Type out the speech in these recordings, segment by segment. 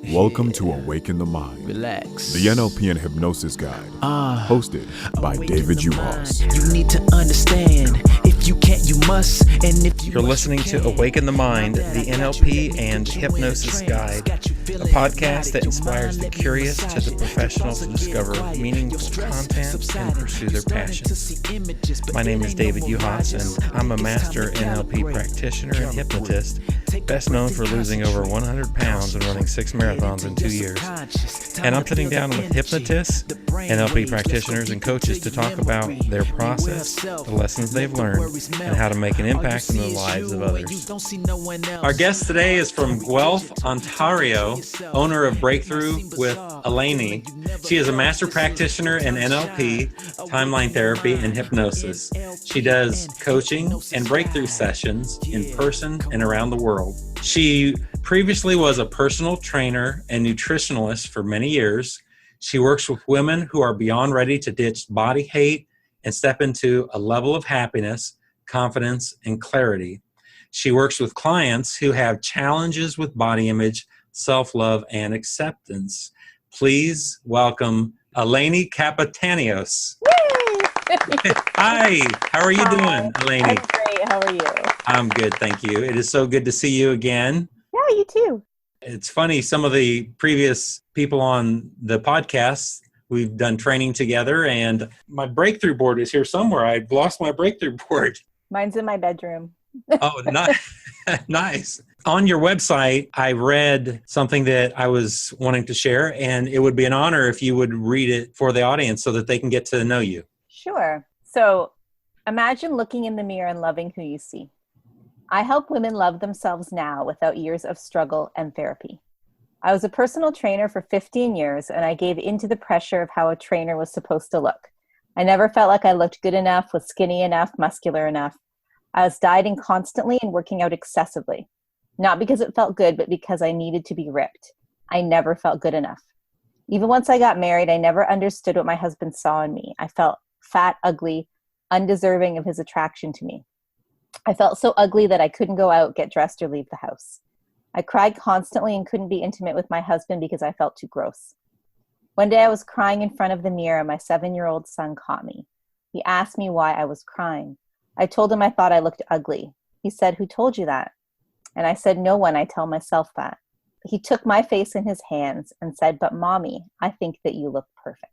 Welcome to Awaken the Mind, Relax. the NLP and Hypnosis Guide, hosted by David Uhas. You need to understand. If you can't, you must. And if You're listening to Awaken the Mind, the NLP and Hypnosis Guide, a podcast that inspires the curious to the professional to discover meaningful content and pursue their passions. My name is David Uhas, and I'm a master NLP practitioner and hypnotist, best known for losing over 100 pounds and running 6 marathons in 2 years. And I'm sitting down with hypnotists, NLP practitioners, and coaches to talk about their process, the lessons they've learned, and how to make an impact in the lives of others. Our guest today is from Guelph, Ontario, owner of Breakthrough with Eleni. She is a master practitioner in NLP, timeline therapy, and hypnosis. She does coaching and breakthrough sessions in person and around the world. She previously was a personal trainer and nutritionalist for many years. She works with women who are beyond ready to ditch body hate and step into a level of happiness, confidence, and clarity. She works with clients who have challenges with body image, self-love, and acceptance. Please welcome Eleni Kapetanios. Hi, how are you doing, Eleni? I'm great. How are you? I'm good, thank you. It is so good to see you again. Yeah, you too. It's funny, some of the previous people on the podcast, we've done training together, and my breakthrough board is here somewhere. I've lost my breakthrough board. Mine's in my bedroom. Oh, nice. Nice. On your website, I read something that I was wanting to share, and it would be an honor if you would read it for the audience so that they can get to know you. Sure. So imagine looking in the mirror and loving who you see. I help women love themselves now without years of struggle and therapy. I was a personal trainer for 15 years, and I gave into the pressure of how a trainer was supposed to look. I never felt like I looked good enough, was skinny enough, muscular enough. I was dieting constantly and working out excessively. Not because it felt good, but because I needed to be ripped. I never felt good enough. Even once I got married, I never understood what my husband saw in me. I felt fat, ugly, undeserving of his attraction to me. I felt so ugly that I couldn't go out, get dressed, or leave the house. I cried constantly and couldn't be intimate with my husband because I felt too gross. One day I was crying in front of the mirror and my 7-year-old son caught me. He asked me why I was crying. I told him I thought I looked ugly. He said, "Who told you that?" And I said, "No one, I tell myself that." He took my face in his hands and said, "But mommy, I think that you look perfect."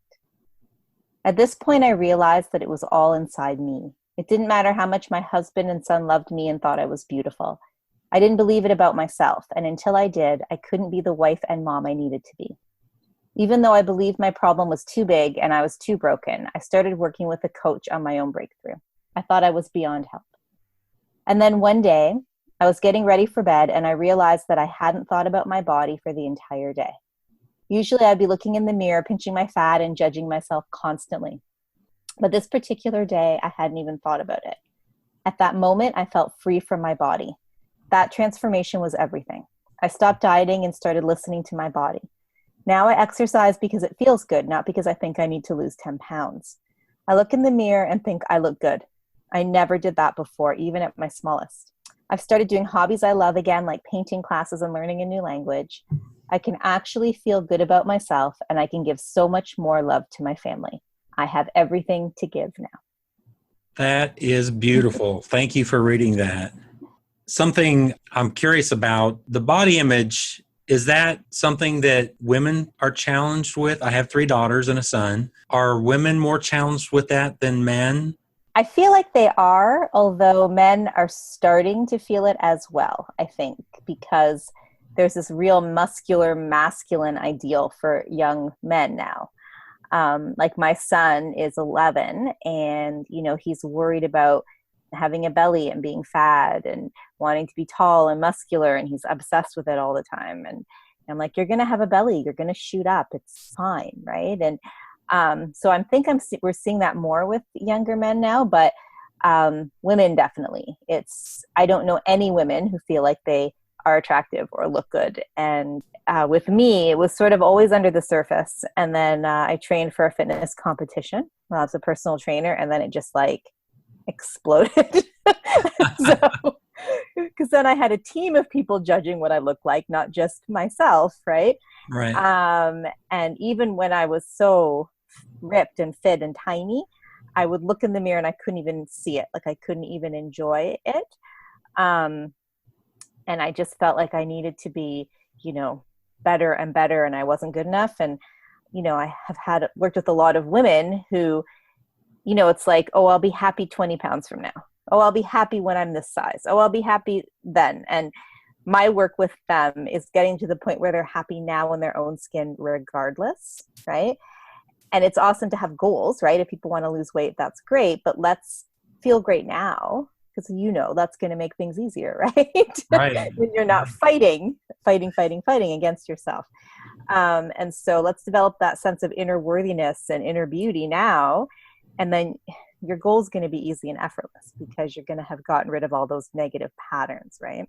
At this point, I realized that it was all inside me. It didn't matter how much my husband and son loved me and thought I was beautiful. I didn't believe it about myself, and until I did, I couldn't be the wife and mom I needed to be. Even though I believed my problem was too big and I was too broken, I started working with a coach on my own breakthrough. I thought I was beyond help. And then one day, I was getting ready for bed and I realized that I hadn't thought about my body for the entire day. Usually I'd be looking in the mirror, pinching my fat and judging myself constantly. But this particular day, I hadn't even thought about it. At that moment, I felt free from my body. That transformation was everything. I stopped dieting and started listening to my body. Now I exercise because it feels good, not because I think I need to lose 10 pounds. I look in the mirror and think I look good. I never did that before, even at my smallest. I've started doing hobbies I love again, like painting classes and learning a new language. I can actually feel good about myself, and I can give so much more love to my family. I have everything to give now. That is beautiful. Thank you for reading that. Something I'm curious about, the body image, is that something that women are challenged with? I have 3 daughters and a son. Are women more challenged with that than men? I feel like they are, although men are starting to feel it as well, I think, because there's this real muscular, masculine ideal for young men now. Like my son is 11 and, he's worried about having a belly and being fat and wanting to be tall and muscular, and he's obsessed with it all the time. And I'm like, you're going to have a belly, you're going to shoot up, it's fine, right? And so we're seeing that more with younger men now, but women definitely. I don't know any women who feel like they are attractive or look good. And with me, it was sort of always under the surface. And then I trained for a fitness competition when I was a personal trainer, and then it just exploded. So because then I had a team of people judging what I looked like, not just myself, right? Right. And even when I was so ripped and fit and tiny, I would look in the mirror and I couldn't even see it. Like I couldn't even enjoy it. And I just felt like I needed to be, better and better, and I wasn't good enough. And, I have worked with a lot of women who, it's like, oh, I'll be happy 20 pounds from now. Oh, I'll be happy when I'm this size. Oh, I'll be happy then. And my work with them is getting to the point where they're happy now in their own skin regardless, right? And it's awesome to have goals, right? If people want to lose weight, that's great, but let's feel great now, because that's going to make things easier, right? Right. When you're not fighting against yourself. And so let's develop that sense of inner worthiness and inner beauty now, and then your goal is going to be easy and effortless because you're going to have gotten rid of all those negative patterns, right?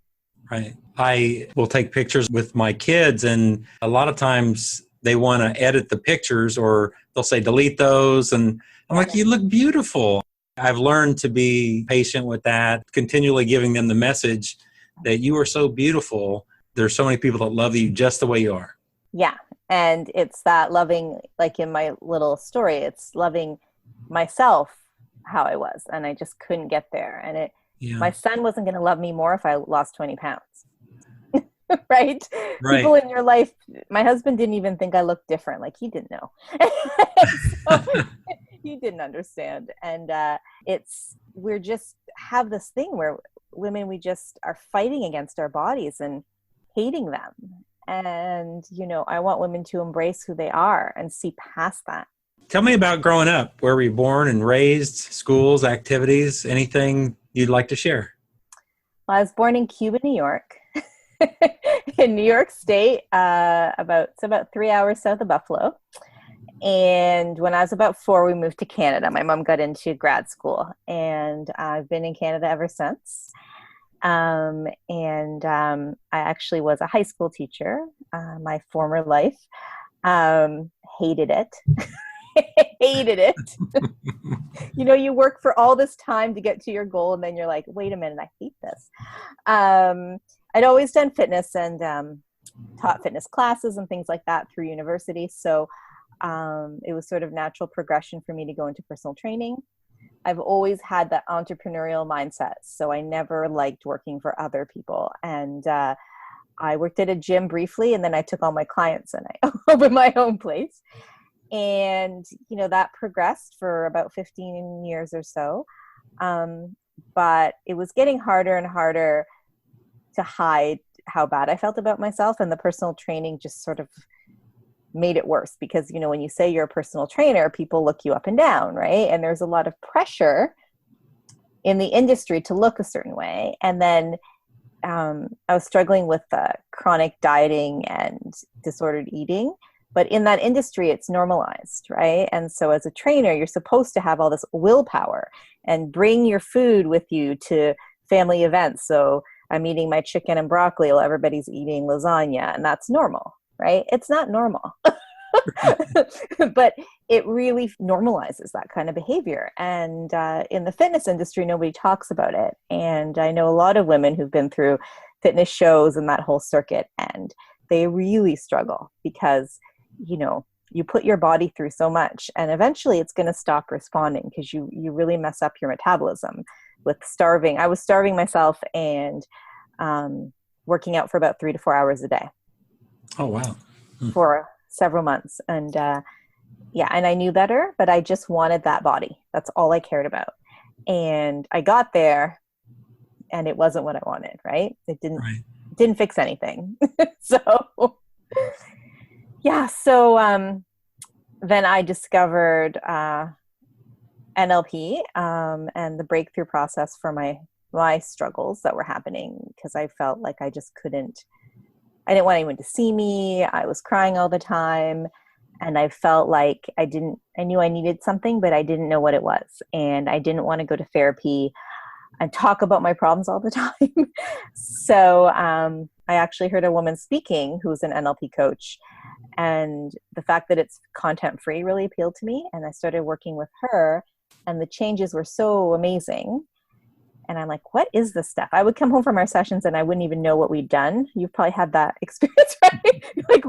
Right. I will take pictures with my kids, and a lot of times they want to edit the pictures, or they'll say, delete those. And I'm like, you look beautiful. I've learned to be patient with that, continually giving them the message that you are so beautiful. There's so many people that love you just the way you are. Yeah. And it's that loving, like in my little story, it's loving myself how I was. And I just couldn't get there. And my son wasn't going to love me more if I lost 20 pounds. Right? People in your life, my husband didn't even think I looked different. Like he didn't know. So, he didn't understand. And we're just have this thing where women, we just are fighting against our bodies and hating them. And, I want women to embrace who they are and see past that. Tell me about growing up. Where were you born and raised? Schools, activities, anything you'd like to share? Well, I was born in Cuba, New York, in New York State, about 3 hours south of Buffalo. And when I was about 4, we moved to Canada. My mom got into grad school, and I've been in Canada ever since. I actually was a high school teacher, my former life. Hated it. Hated it. You work for all this time to get to your goal, and then you're like, wait a minute, I hate this. I'd always done fitness and taught fitness classes and things like that through university. So it was sort of natural progression for me to go into personal training. I've always had that entrepreneurial mindset. So I never liked working for other people. And I worked at a gym briefly, and then I took all my clients and I opened my own place. And, that progressed for about 15 years or so. But it was getting harder and harder to hide how bad I felt about myself. And the personal training just sort of made it worse because, when you say you're a personal trainer, people look you up and down, right? And there's a lot of pressure in the industry to look a certain way. And then I was struggling with chronic dieting and disordered eating. But in that industry, it's normalized, right? And so as a trainer, you're supposed to have all this willpower and bring your food with you to family events. So I'm eating my chicken and broccoli while everybody's eating lasagna, and that's normal, right? It's not normal. But it really normalizes that kind of behavior. And in the fitness industry, nobody talks about it. And I know a lot of women who've been through fitness shows and that whole circuit, and they really struggle because you put your body through so much, and eventually it's going to stop responding because you really mess up your metabolism with starving. I was starving myself and working out for about 3 to 4 hours a day. Oh, wow. For several months. And and I knew better, but I just wanted that body. That's all I cared about. And I got there and it wasn't what I wanted, right? It didn't fix anything. So then I discovered NLP and the breakthrough process for my struggles that were happening, because I felt like I didn't want anyone to see me. I was crying all the time, and I felt like I knew I needed something, but I didn't know what it was. And I didn't want to go to therapy and talk about my problems all the time. So I actually heard a woman speaking who's an NLP coach, and the fact that it's content free really appealed to me. And I started working with her, and the changes were so amazing. And I'm like, what is this stuff? I would come home from our sessions and I wouldn't even know what we'd done. You've probably had that experience, right? Like,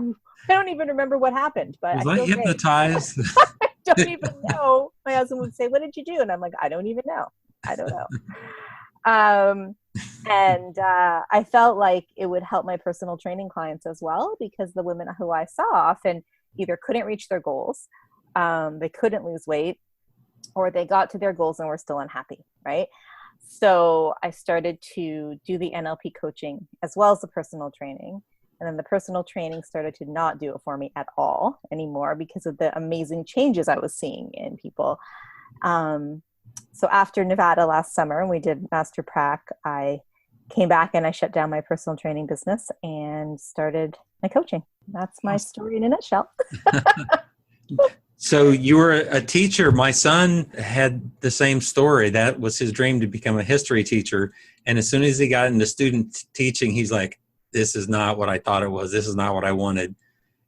I don't even remember what happened, but Was I I feel hypnotized? I don't even know. My husband would say, what did you do? And I'm like, I don't even know. I don't know. I felt like it would help my personal training clients as well, because the women who I saw often either couldn't reach their goals, they couldn't lose weight, or they got to their goals and were still unhappy, right? So I started to do the NLP coaching as well as the personal training. And then the personal training started to not do it for me at all anymore because of the amazing changes I was seeing in people. So after Nevada last summer, and we did Master Prac, I came back and I shut down my personal training business and started my coaching. That's my story in a nutshell. So you were a teacher. My son had the same story. That was his dream, to become a history teacher. And as soon as he got into student teaching, he's like, this is not what I thought it was. This is not what I wanted.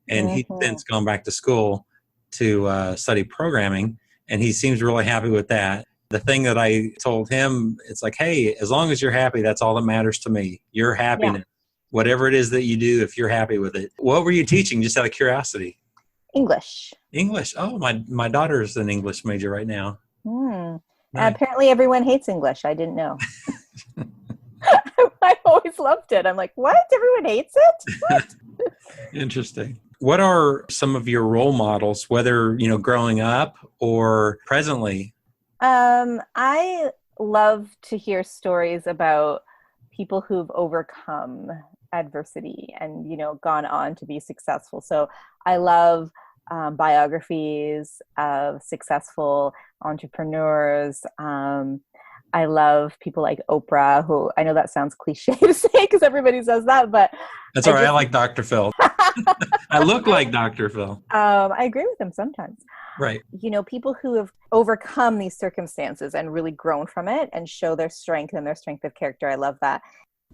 And he's since gone back to school to study programming. And he seems really happy with that. The thing that I told him, it's like, hey, as long as you're happy, that's all that matters to me. Your happiness, whatever it is that you do, if you're happy with it. What were you teaching, just out of curiosity? English. English. Oh, my daughter's an English major right now. Nice. Apparently everyone hates English. I didn't know. I always loved it. I'm like, what? Everyone hates it? What? Interesting. What are some of your role models, whether, growing up or presently? I love to hear stories about people who've overcome adversity and, gone on to be successful. So I love biographies of successful entrepreneurs. I love people like Oprah, who I know that sounds cliche to say because everybody says that, but that's all right. I like Dr. Phil. I look like Dr. Phil. I agree with him sometimes. Right. People who have overcome these circumstances and really grown from it and show their strength and their strength of character. I love that.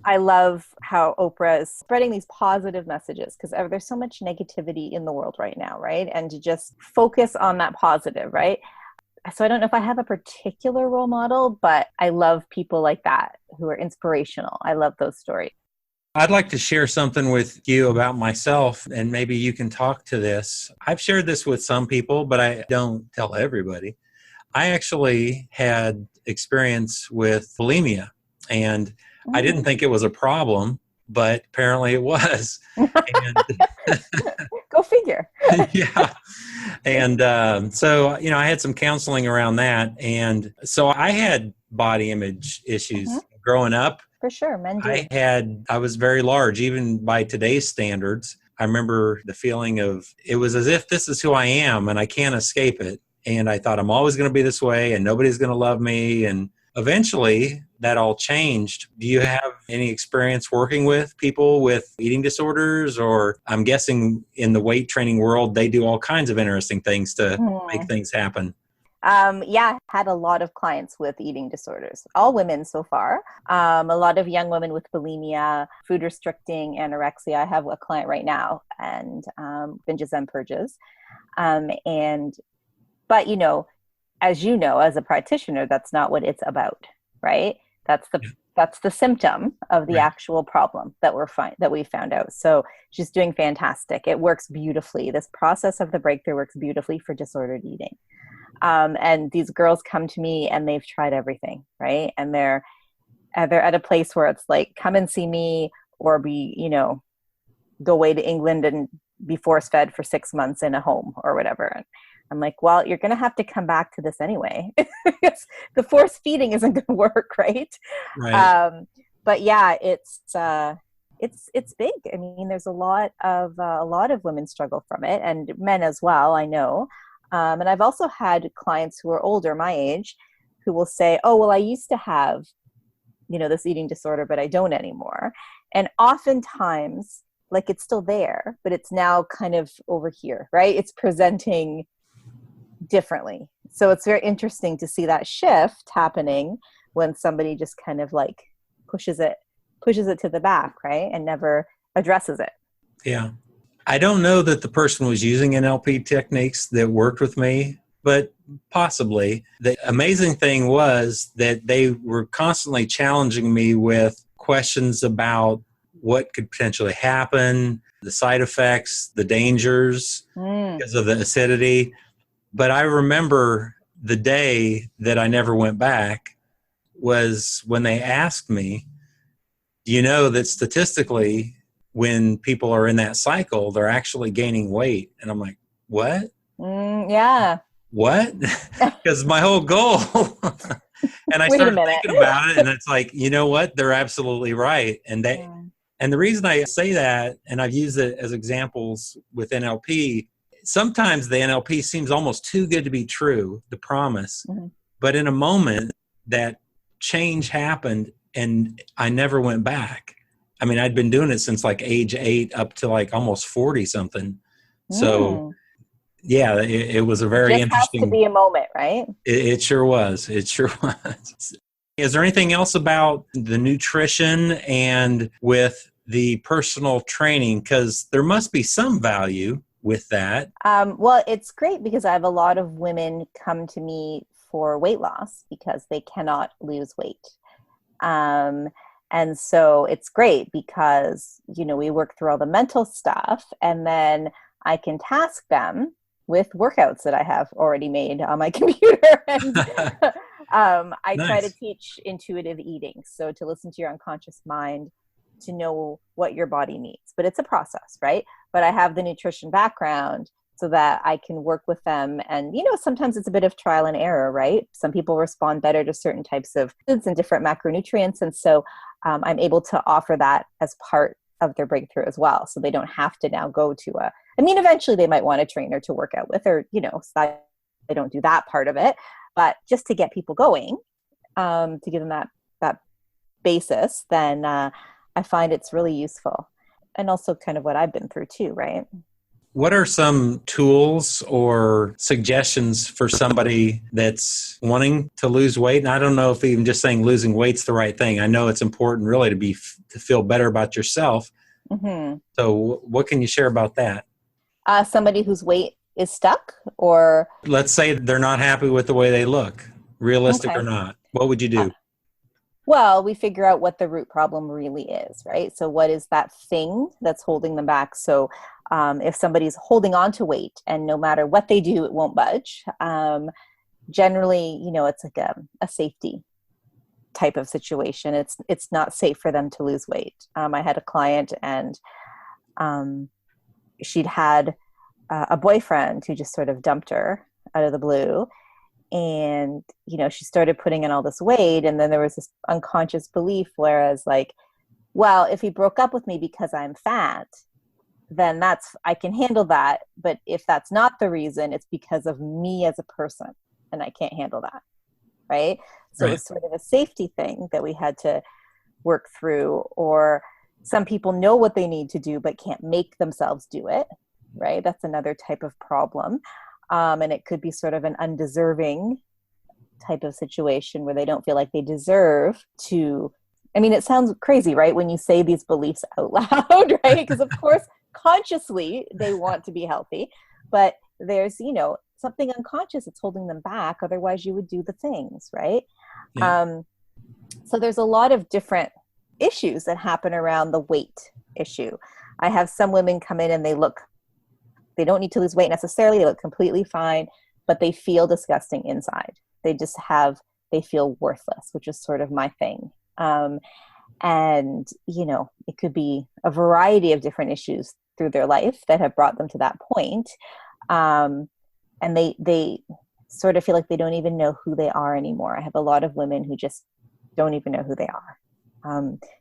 I love how Oprah is spreading these positive messages because there's so much negativity in the world right now, right? And to just focus on that positive, right? So I don't know if I have a particular role model, but I love people like that who are inspirational. I love those stories. I'd like to share something with you about myself, and maybe you can talk to this. I've shared this with some people, but I don't tell everybody. I actually had experience with bulimia, and I didn't think it was a problem, but apparently it was. And go figure. Yeah. And so, I had some counseling around that. And so I had body image issues growing up. For sure, men do. I was very large, even by today's standards. I remember the feeling of, it was as if this is who I am and I can't escape it. And I thought I'm always going to be this way and nobody's going to love me. And eventually that all changed. Do you have any experience working with people with eating disorders? Or I'm guessing in the weight training world, they do all kinds of interesting things to make things happen. Had a lot of clients with eating disorders, all women so far. A lot of young women with bulimia, food restricting, anorexia. I have a client right now and binges and purges. But as you know, as a practitioner, that's not what it's about, right? That's the symptom of the actual problem that we found out. So she's doing fantastic. It works beautifully. This process of the breakthrough works beautifully for disordered eating. And these girls come to me and they've tried everything, right? And they're at a place where it's like, come and see me or go away to England and be force fed for 6 months in a home or whatever. And I'm like, well, you're going to have to come back to this anyway. The force feeding isn't going to work, right? But yeah, it's big. I mean, there's a lot of women struggle from it, and men as well, I know. And I've also had clients who are older, my age, who will say, oh, well, I used to have, this eating disorder, but I don't anymore. And oftentimes, like, it's still there, but it's now kind of over here, right? It's presenting differently. So it's very interesting to see that shift happening when somebody just kind of like pushes it to the back, right? And never addresses it. Yeah. I don't know that the person was using NLP techniques that worked with me, but possibly. The amazing thing was that they were constantly challenging me with questions about what could potentially happen, the side effects, the dangers because of the acidity. But I remember the day that I never went back was when they asked me, do you know that statistically, when people are in that cycle, they're actually gaining weight? And I'm like, what? Yeah. What? Because my whole goal. And I started thinking about it, and it's like, you know what? They're absolutely right. And the reason I say that, and I've used it as examples with NLP, sometimes the NLP seems almost too good to be true, the promise. But in a moment, that change happened, and I never went back. I mean, I'd been doing it since like age 8 up to like almost 40 something. So yeah, it was a very interesting. Has to be a moment, right? It sure was. It sure was. Is there anything else about the nutrition and with the personal training? Because there must be some value with that. Well, it's great because I have a lot of women come to me for weight loss because they cannot lose weight. And so it's great because, we work through all the mental stuff, and then I can task them with workouts that I have already made on my computer. And I try to teach intuitive eating. So to listen to your unconscious mind, to know what your body needs. But it's a process, right? But I have the nutrition background so that I can work with them. And, sometimes it's a bit of trial and error, right? Some people respond better to certain types of foods and different macronutrients. And so I'm able to offer that as part of their breakthrough as well. So they don't have to now go to eventually they might want a trainer to work out with, or, so they don't do that part of it. But just to get people going, to give them that basis, then I find it's really useful. And also kind of what I've been through too, right? What are some tools or suggestions for somebody that's wanting to lose weight? And I don't know if even just saying losing weight's the right thing. I know it's important really to feel better about yourself. So what can you share about that? Somebody whose weight is stuck, or? Let's say they're not happy with the way they look, realistic or not. What would you do? Well, we figure out what the root problem really is, right? So what is that thing that's holding them back? So if somebody's holding on to weight and no matter what they do, it won't budge, generally, it's like a safety type of situation. It's not safe for them to lose weight. I had a client, and she'd had a boyfriend who just sort of dumped her out of the blue. And, she started putting in all this weight, and then there was this unconscious belief, whereas like, well, if he broke up with me because I'm fat, then I can handle that. But if that's not the reason, it's because of me as a person, and I can't handle that. Right. So It was sort of a safety thing that we had to work through. Or some people know what they need to do, but can't make themselves do it. Right. That's another type of problem. And it could be sort of an undeserving type of situation where they don't feel like they deserve to. I mean, it sounds crazy, right? When you say these beliefs out loud, right? Because of course, consciously, they want to be healthy, but there's, something unconscious that's holding them back. Otherwise you would do the things, right? Yeah. So there's a lot of different issues that happen around the weight issue. I have some women come in and they don't need to lose weight necessarily. They look completely fine, but they feel disgusting inside. They feel worthless, which is sort of my thing. And, it could be a variety of different issues through their life that have brought them to that point. And they sort of feel like they don't even know who they are anymore. I have a lot of women who just don't even know who they are,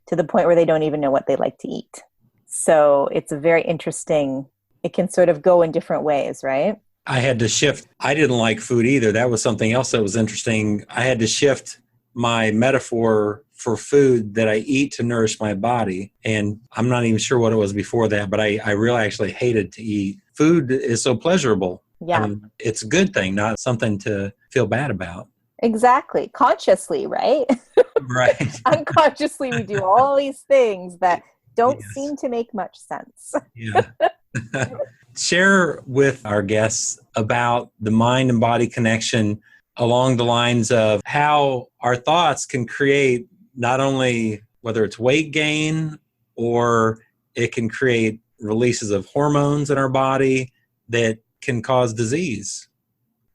to the point where they don't even know what they like to eat. So it's a very interesting, it can sort of go in different ways, right? I had to shift. I didn't like food either. That was something else that was interesting. I had to shift my metaphor for food that I eat to nourish my body. And I'm not even sure what it was before that, but I really actually hated to eat. Food is so pleasurable. Yeah. I mean, it's a good thing, not something to feel bad about. Exactly. Consciously, right? Right. Unconsciously, we do all these things that don't seem to make much sense. Yeah. share with our guests about the mind and body connection along the lines of how our thoughts can create not only whether it's weight gain or it can create releases of hormones in our body that can cause disease.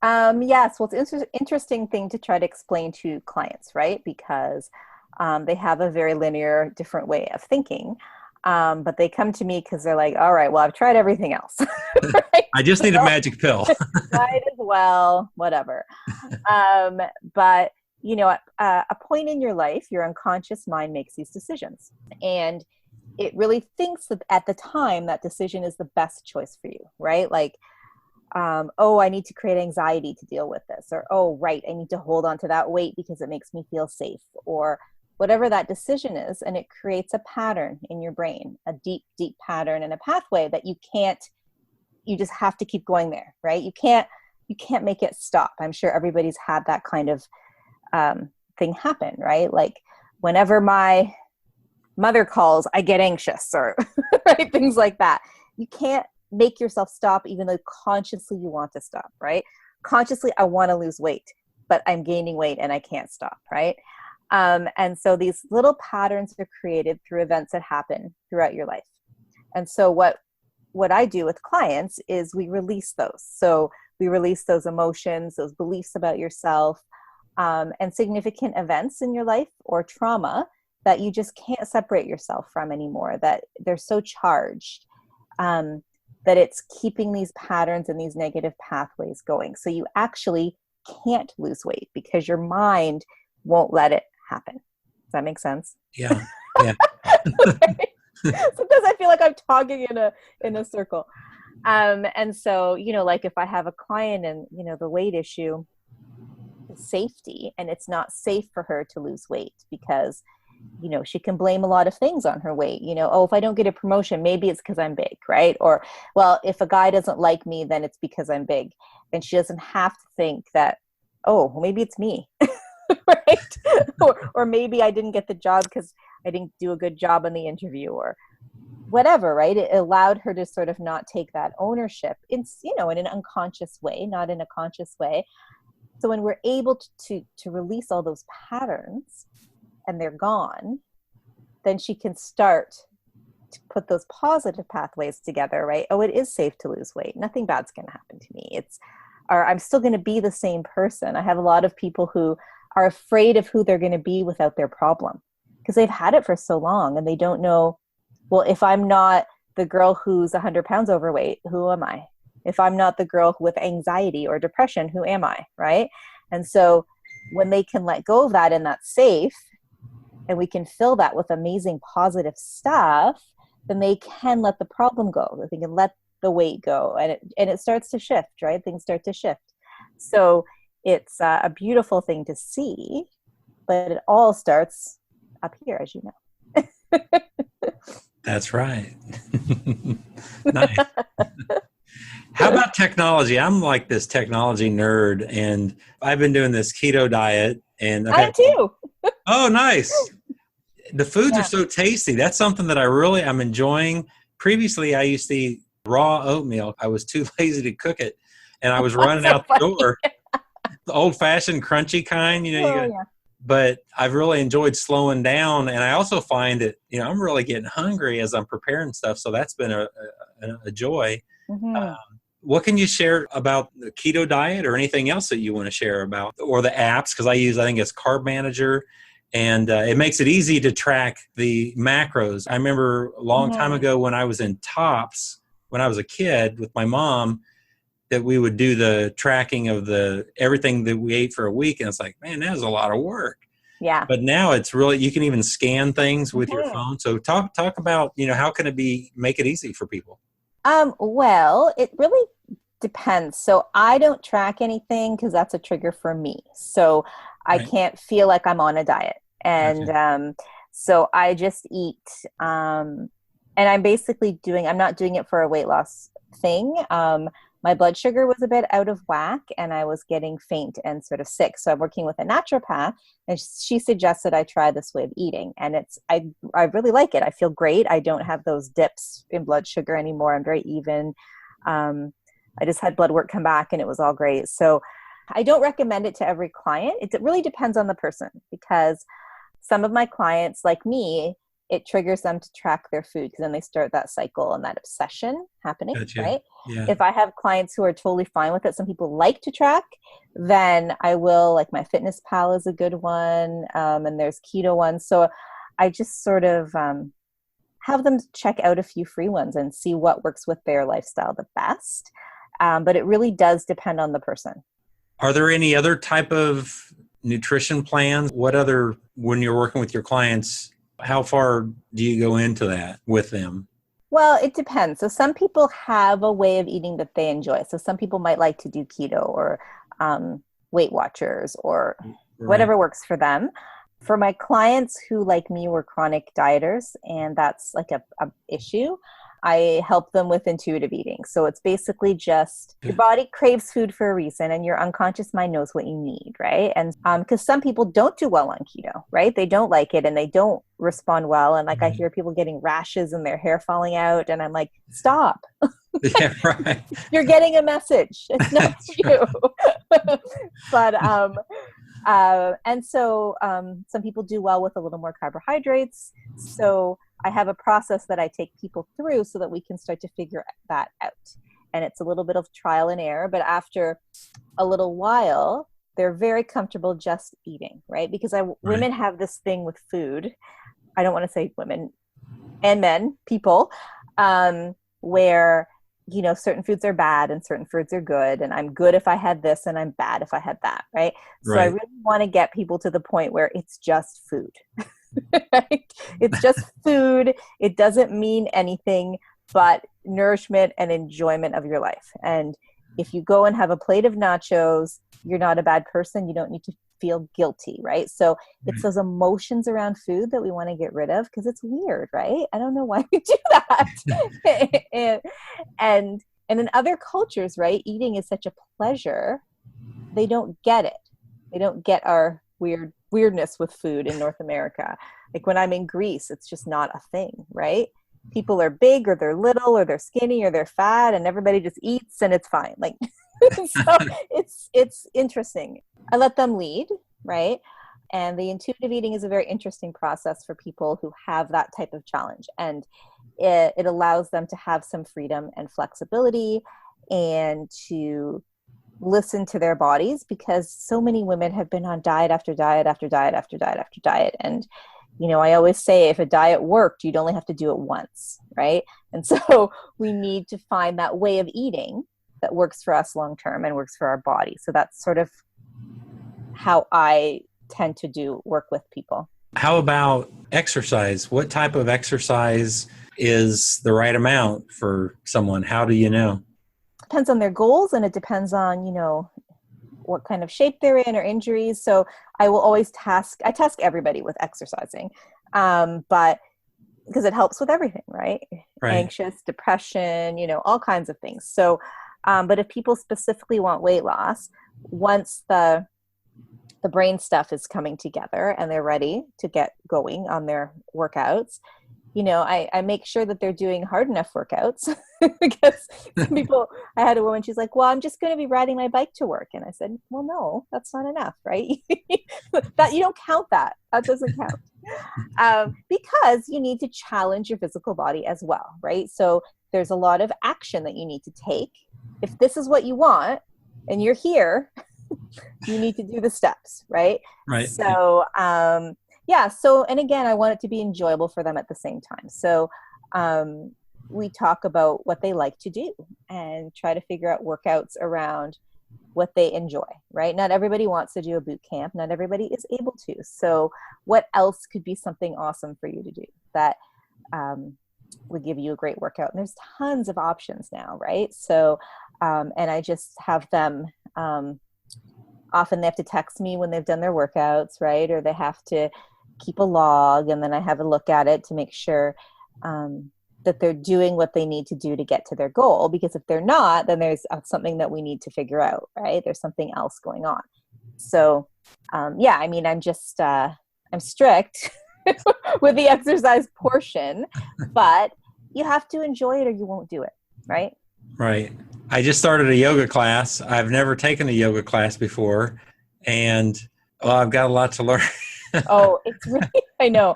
Yes, well, it's an interesting thing to try to explain to clients, right? Because they have a very linear, different way of thinking. But they come to me because they're like, all right, well, I've tried everything else. Right? I just need a magic pill. Might as well, whatever. But, a point in your life, your unconscious mind makes these decisions. And it really thinks that at the time that decision is the best choice for you, right? Like, oh, I need to create anxiety to deal with this. Or, oh, right, I need to hold on to that weight because it makes me feel safe. Or whatever that decision is, and it creates a pattern in your brain, a deep, deep pattern and a pathway that you just have to keep going there, right? You can't make it stop. I'm sure everybody's had that kind of thing happen, right? Like whenever my mother calls, I get anxious or right, things like that. You can't make yourself stop even though consciously you want to stop, right? Consciously, I want to lose weight, but I'm gaining weight and I can't stop, right? And so these little patterns are created through events that happen throughout your life. And so what I do with clients is we release those. So we release those emotions, those beliefs about yourself, and significant events in your life or trauma that you just can't separate yourself from anymore, that they're so charged, that it's keeping these patterns and these negative pathways going. So you actually can't lose weight because your mind won't let it happen. Does that make sense? Yeah. Yeah. Sometimes I feel like I'm talking in a circle. And so, like if I have a client and, the weight issue is safety, and it's not safe for her to lose weight because, she can blame a lot of things on her weight. Oh, if I don't get a promotion, maybe it's because I'm big, right? Or, well, if a guy doesn't like me, then it's because I'm big. And she doesn't have to think that, oh, well, maybe it's me. Right? Or maybe I didn't get the job because I didn't do a good job on the interview or whatever, right? It allowed her to sort of not take that ownership in an unconscious way, not in a conscious way. So when we're able to release all those patterns and they're gone, then she can start to put those positive pathways together, right? Oh, it is safe to lose weight. Nothing bad's going to happen to me. Or I'm still going to be the same person. I have a lot of people who are afraid of who they're going to be without their problem because they've had it for so long and they don't know, well, if I'm not the girl who's 100 pounds overweight, who am I? If I'm not the girl with anxiety or depression, who am I? Right? And so when they can let go of that and that's safe, and we can fill that with amazing positive stuff, then they can let the problem go. They can let the weight go and it starts to shift, right? Things start to shift. So it's a beautiful thing to see, but it all starts up here, as you know. That's right. Nice. How about technology? I'm like this technology nerd, and I've been doing this keto diet. And I am too. Oh, nice. The foods are so tasty. That's something that I'm enjoying. Previously, I used to eat raw oatmeal. I was too lazy to cook it, and I was running out the door. The old-fashioned crunchy kind, but I've really enjoyed slowing down. And I also find that, I'm really getting hungry as I'm preparing stuff. So that's been a joy. Mm-hmm. What can you share about the keto diet or anything else that you want to share about, or the apps? Because I think it's Carb Manager, and it makes it easy to track the macros. I remember a long time ago when I was in Tops, when I was a kid with my mom, that we would do the tracking of everything that we ate for a week. And it's like, man, that was a lot of work. Yeah. But now it's really, you can even scan things with your phone. So talk about, how can it make it easy for people? Well, it really depends. So I don't track anything because that's a trigger for me. So I can't feel like I'm on a diet. And, so I just eat, and I'm basically I'm not doing it for a weight loss thing. My blood sugar was a bit out of whack and I was getting faint and sort of sick. So I'm working with a naturopath and she suggested I try this way of eating. And I really like it. I feel great. I don't have those dips in blood sugar anymore. I'm very even. I just had blood work come back and it was all great. So I don't recommend it to every client. It really depends on the person, because some of my clients, like me, it triggers them to track their food, because then they start that cycle and that obsession happening, Gotcha. right? Yeah. If I have clients who are totally fine with it, some people like to track, then I will, like my Fitness Pal is a good one, and there's keto ones. So I just sort of have them check out a few free ones and see what works with their lifestyle the best. But it really does depend on the person. Are there any other type of nutrition plans? What other, when you're working with your clients, how far do you go into that with them? Well, it depends. So some people have a way of eating that they enjoy. So some people might like to do keto or Weight Watchers or whatever works for them. For my clients who, like me, were chronic dieters, and that's like a issue, I help them with intuitive eating. So it's basically just your body craves food for a reason, and your unconscious mind knows what you need, right? And because some people don't do well on keto, right? They don't like it and they don't respond well. And like I hear people getting rashes and their hair falling out, and I'm like, stop. Yeah, right. You're getting a message. It's not you. But and so some people do well with a little more carbohydrates. So I have a process that I take people through so that we can start to figure that out. And it's a little bit of trial and error, but after a little while, they're very comfortable just eating, right? Because women have this thing with food. I don't want to say women and men, people, where, you know, certain foods are bad and certain foods are good. And I'm good if I had this and I'm bad if I had that, right? So I really want to get people to the point where it's just food. Right? It's just food. It doesn't mean anything but nourishment and enjoyment of your life. And if you go and have a plate of nachos, you're not a bad person. You don't need to feel guilty, right? So it's those emotions around food that we want to get rid of, because it's weird, right? I don't know why we do that. and in other cultures, right, eating is such a pleasure. They don't get it. They don't get our weirdness with food in North America. Like when I'm in Greece, it's just not a thing, right? People are big or they're little or they're skinny or they're fat, and everybody just eats and it's fine. Like, so it's interesting. I let them lead, right? And the intuitive eating is a very interesting process for people who have that type of challenge. And it allows them to have some freedom and flexibility and to listen to their bodies, because so many women have been on diet after diet after diet after diet after diet. And, you know, I always say if a diet worked, you'd only have to do it once, right? And so we need to find that way of eating that works for us long-term and works for our body. So that's sort of how I tend to do work with people. How about exercise? What type of exercise is the right amount for someone? How do you know? Depends on their goals, and it depends on, you know, what kind of shape they're in or injuries. So I will always task everybody with exercising, but because it helps with everything, right? Anxious, depression, you know, all kinds of things. So, but if people specifically want weight loss, once the brain stuff is coming together and they're ready to get going on their workouts, you know, I make sure that they're doing hard enough workouts because people, I had a woman, she's like, well, I'm just going to be riding my bike to work. And I said, well, no, that's not enough, right? That you don't count that. That doesn't count. Because you need to challenge your physical body as well, right? So there's a lot of action that you need to take. If this is what you want and you're here, you need to do the steps, right? Right. So, yeah. So, and again, I want it to be enjoyable for them at the same time. So, we talk about what they like to do and try to figure out workouts around what they enjoy, right? Not everybody wants to do a boot camp. Not everybody is able to. So what else could be something awesome for you to do that would give you a great workout? And there's tons of options now, right? So, and I just have them, often they have to text me when they've done their workouts, right? Or they have to keep a log, and then I have a look at it to make sure that they're doing what they need to do to get to their goal. Because if they're not, then there's something that we need to figure out, right? There's something else going on. So, yeah, I mean, I'm just, I'm strict with the exercise portion, but you have to enjoy it or you won't do it, right? Right. I just started a yoga class. I've never taken a yoga class before, and well, I've got a lot to learn. Oh, it's really, I know.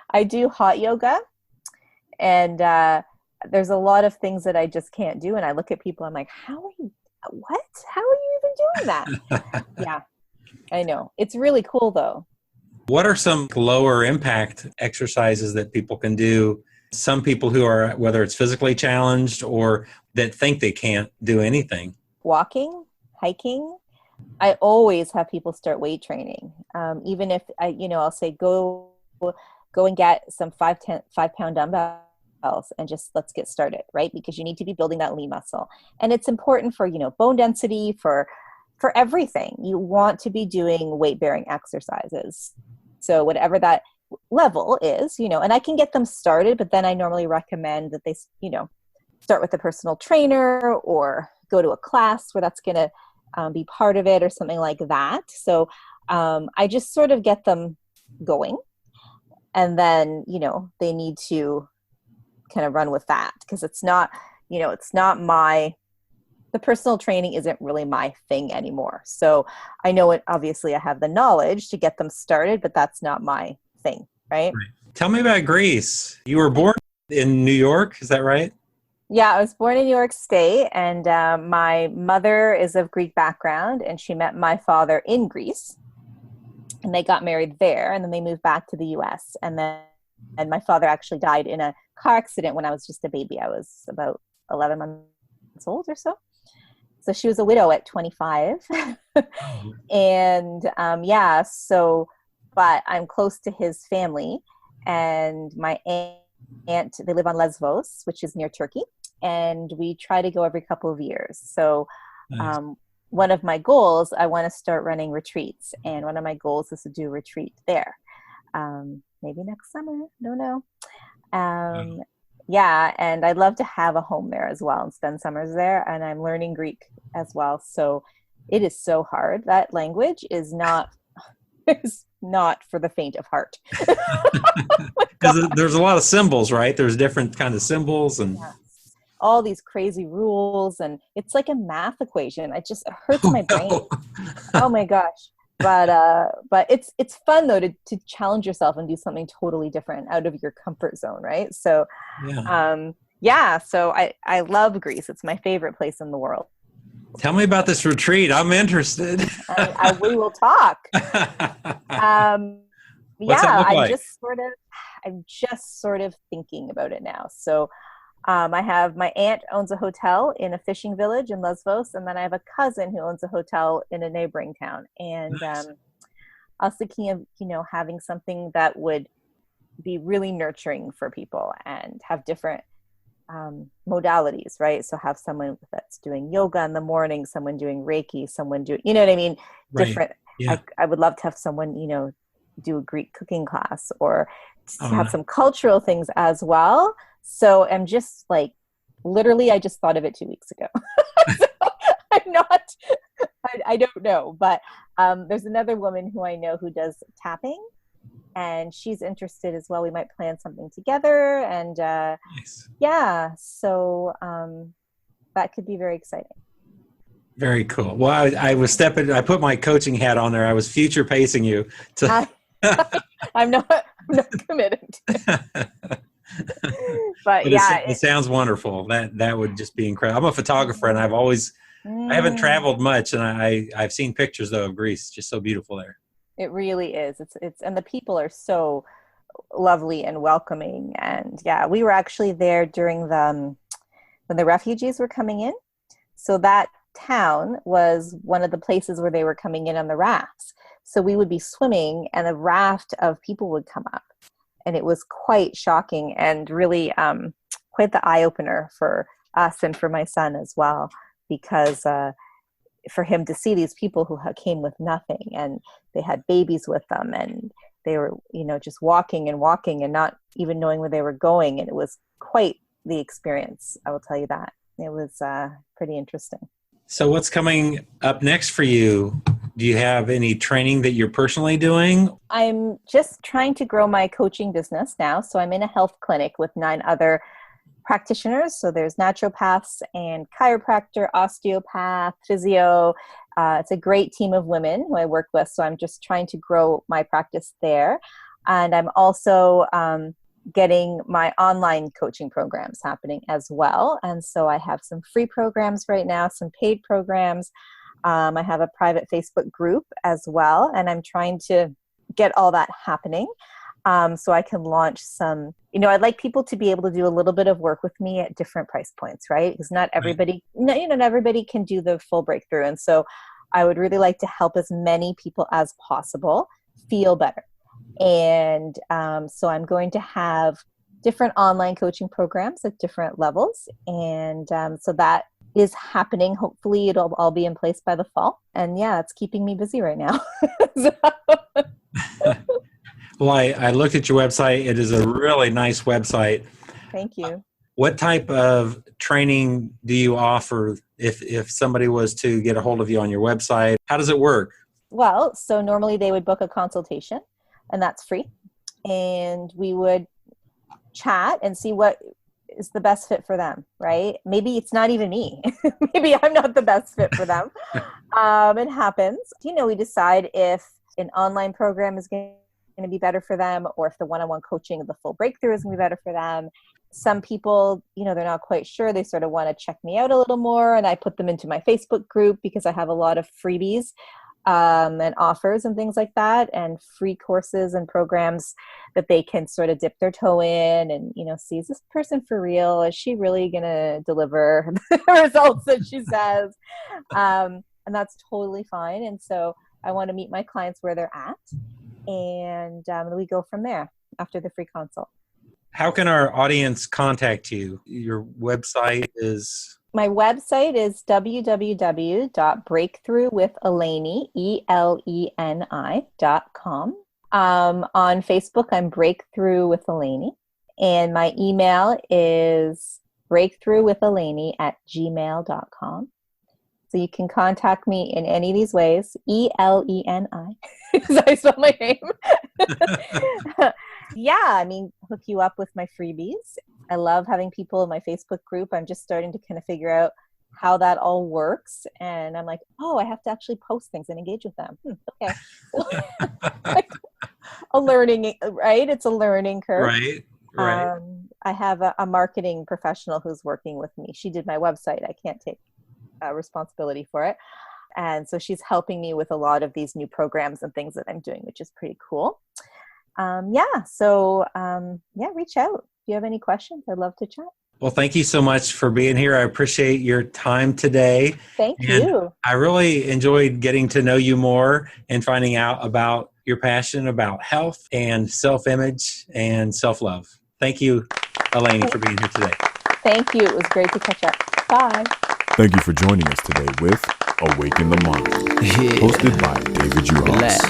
I do hot yoga, and there's a lot of things that I just can't do. And I look at people, I'm like, what? How are you even doing that? Yeah, I know. It's really cool though. What are some lower impact exercises that people can do? Some people who are, whether it's physically challenged or that think they can't do anything. Walking, hiking. I always have people start weight training. Even if I'll say go and get some 5-pound dumbbells and just let's get started, right? Because you need to be building that lean muscle. And it's important for, bone density, for everything. You want to be doing weight-bearing exercises. So whatever that level is, and I can get them started, but then I normally recommend that they, start with a personal trainer or go to a class where that's going to be part of it or something like that. So I just sort of get them going, and then, they need to kind of run with that, because it's not, the personal training isn't really my thing anymore. So I know it, obviously I have the knowledge to get them started, but that's not my thing. Right. Tell me about Greece. You were born in New York. Is that right? Yeah, I was born in New York State, and my mother is of Greek background, and she met my father in Greece, and they got married there, and then they moved back to the U.S. And my father actually died in a car accident when I was just a baby. I was about 11 months old or so. So she was a widow at 25. And but I'm close to his family, and my aunt, they live on Lesbos, which is near Turkey, and we try to go every couple of years. So Nice. One of my goals, I want to start running retreats, and one of my goals is to do a retreat there. Maybe next summer, don't know. Yeah, and I'd love to have a home there as well and spend summers there, and I'm learning Greek as well. So it is so hard. That language is not for the faint of heart. There's a lot of symbols, right? There's different kind of symbols and all these crazy rules, and it's like a math equation. It hurts my brain. Oh my gosh. But it's fun though to challenge yourself and do something totally different out of your comfort zone, right? So so I love Greece. It's my favorite place in the world. Tell me about this retreat. I'm interested. We will talk. What's it look like? I'm just sort of thinking about it now. So I have, my aunt owns a hotel in a fishing village in Lesbos, and then I have a cousin who owns a hotel in a neighboring town. And Nice. I was thinking of, having something that would be really nurturing for people and have different modalities, right? So have someone that's doing yoga in the morning, someone doing Reiki, someone doing, you know what I mean? Right. Different. Yeah. I would love to have someone, do a Greek cooking class, or to have some cultural things as well. So I'm just like, literally, I just thought of it 2 weeks ago. So I don't know, but there's another woman who I know who does tapping, and she's interested as well. We might plan something together, and Nice. So that could be very exciting. Very cool. Well, I put my coaching hat on there. I was future pacing you to. I'm not committed. But it sounds wonderful. That would just be incredible. I'm a photographer, and I haven't traveled much, and I've seen pictures though of Greece. Just so beautiful there. It really is. It's and the people are so lovely and welcoming. And we were actually there during when the refugees were coming in. So that town was one of the places where they were coming in on the rafts. So we would be swimming, and a raft of people would come up. And it was quite shocking and really quite the eye-opener for us and for my son as well, because for him to see these people who came with nothing, and they had babies with them, and they were, just walking and not even knowing where they were going. And it was quite the experience, I will tell you that. It was pretty interesting. So what's coming up next for you? Do you have any training that you're personally doing? I'm just trying to grow my coaching business now. So I'm in a health clinic with 9 other practitioners. So there's naturopaths and chiropractor, osteopath, physio. It's a great team of women who I work with. So I'm just trying to grow my practice there. And I'm also getting my online coaching programs happening as well. And so I have some free programs right now, some paid programs. I have a private Facebook group as well. And I'm trying to get all that happening. So I can launch some, I'd like people to be able to do a little bit of work with me at different price points, right? Because not everybody, not everybody can do the full breakthrough. And so I would really like to help as many people as possible feel better. And so I'm going to have different online coaching programs at different levels. And so that is happening. Hopefully it'll all be in place by the fall. And yeah, it's keeping me busy right now. Well, I looked at your website. It is a really nice website. Thank you. What type of training do you offer if somebody was to get a hold of you on your website? How does it work? Well, so normally they would book a consultation, and that's free. And we would chat and see what is the best fit for them, right? Maybe it's not even me. Maybe I'm not the best fit for them. It happens. We decide if an online program is going to be better for them, or if the one-on-one coaching of the full breakthrough is going to be better for them. Some people, they're not quite sure. They sort of want to check me out a little more, and I put them into my Facebook group because I have a lot of freebies and offers and things like that, and free courses and programs that they can sort of dip their toe in and, see, is this person for real? Is she really going to deliver the results that she says? And that's totally fine. And so I want to meet my clients where they're at. And we go from there after the free consult. How can our audience contact you? Your website is? My website is www.breakthroughwitheleni, eleni.com. On Facebook, I'm Breakthrough with Eleni. And my email is breakthroughwitheleni@gmail.com. So you can contact me in any of these ways, ELENI, because I spell my name. Hook you up with my freebies. I love having people in my Facebook group. I'm just starting to kind of figure out how that all works. And I'm like, I have to actually post things and engage with them. Okay. A learning, right? It's a learning curve. Right. I have a marketing professional who's working with me. She did my website. I can't take responsibility for it. And so she's helping me with a lot of these new programs and things that I'm doing, which is pretty cool. Reach out. If you have any questions, I'd love to chat. Well, thank you so much for being here. I appreciate your time today. Thank you. I really enjoyed getting to know you more and finding out about your passion about health and self-image and self-love. Thank you, Eleni, for being here today. Thank you. It was great to catch up. Bye. Thank you for joining us today with Awaken the Mind, hosted by David Juhas. Relax.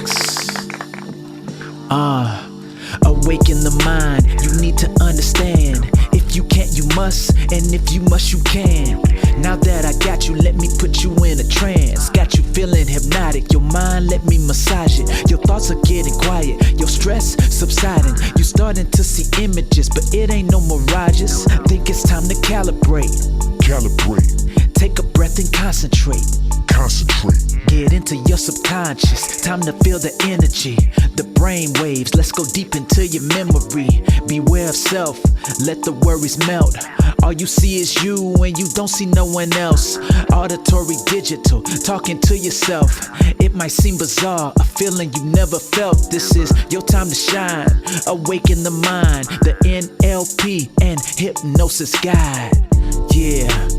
Awaken the mind. You need to understand. If you can't, you must. And if you must, you can. Now that I got you, let me put you in a trance. Got you feeling hypnotic. Your mind, let me massage it. Your thoughts are getting quiet. Your stress subsiding. You starting to see images, but it ain't no mirages. Think it's time to calibrate. Take a breath and concentrate. Get into your subconscious. Time to feel the energy, the brain waves. Let's go deep into your memory. Beware of self. Let the worries melt. All you see is you and you don't see no one else. Auditory digital, talking to yourself. It might seem bizarre, a feeling you never felt. This is your time to shine. Awaken the mind, the NLP and hypnosis guide. Yeah.